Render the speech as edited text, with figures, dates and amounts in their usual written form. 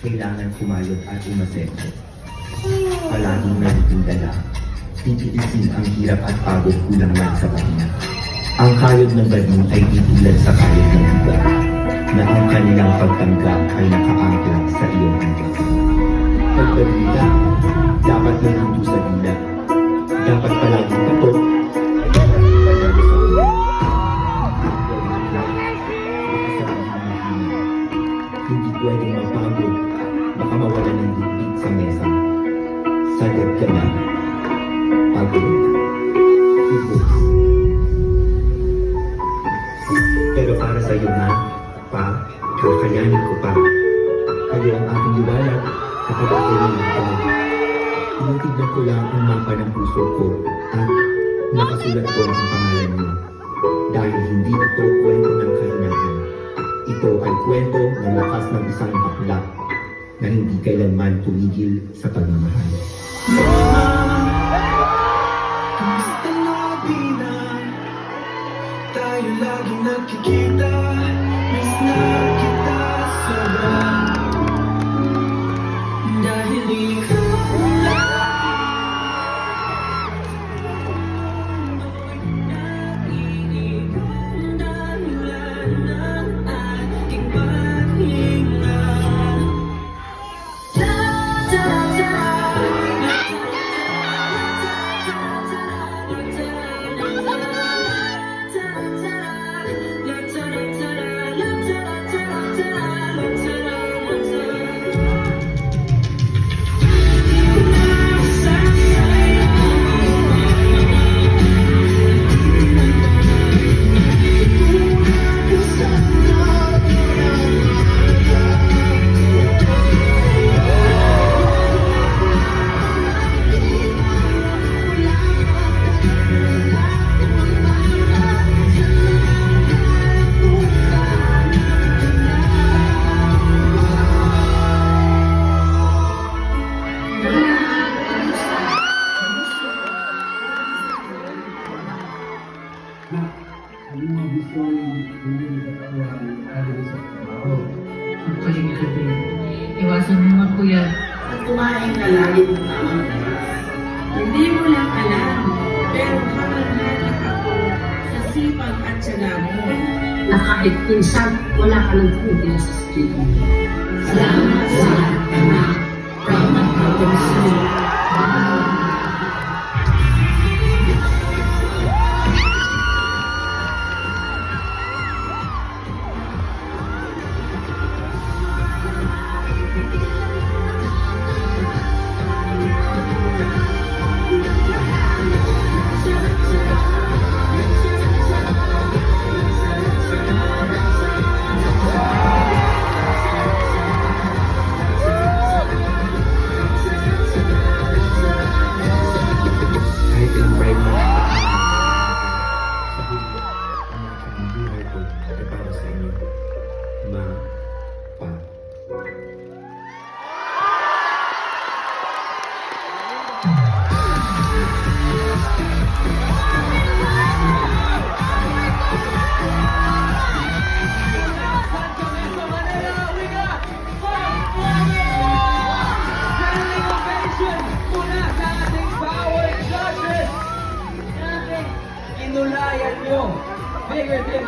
kailangan kumayod at umasenso. Palaging nagiging dala, titiisin ang hirap at pagod kulang man sa pahinga. Ang kayod ng bading ay di tulad sa kayod ng iba, na ang kanilang pagtanggap ay nakaangkla sa iyong hanggang. Pagbalita, dapat nandito sa dila. Dapat palaging tatot. Hindi pwedeng mapagod, baka mawala ng dibdib sa mesa. Sagad ka na, pagod. Ibig. Pero para sa iyo na, pa, kakayanin ko pa. Kayo ang aking liwanag kapag ako nilitaw. Tinitignan ko lang ang mapa ng puso ko at nakasulat ko ang pangalan niyo. Dahil hindi ito kwento ng kahinaan. Ito ay kwento ng lakas ng isang bakla na hindi kailanman tumigil sa pagmamahal. Kamusta na bilang tayo laging nagkikita, miss na kita sobrang dahil ikaw Iwasan mo nga kuya. At kumain na lagi ng tamang oras. Hindi mo lang alam, pero kamag-anak ako sa sipag at syaga mo. Na kahit minsan, wala ka nang tumigil sa street. Salamat sa lahat, anak. Proud na proud ako sa iyo. Kahit ilang bright na sa huli, ang buhay ko ay para sa inyo. Ma, pa. inulayan nyo. Bigger, bigger.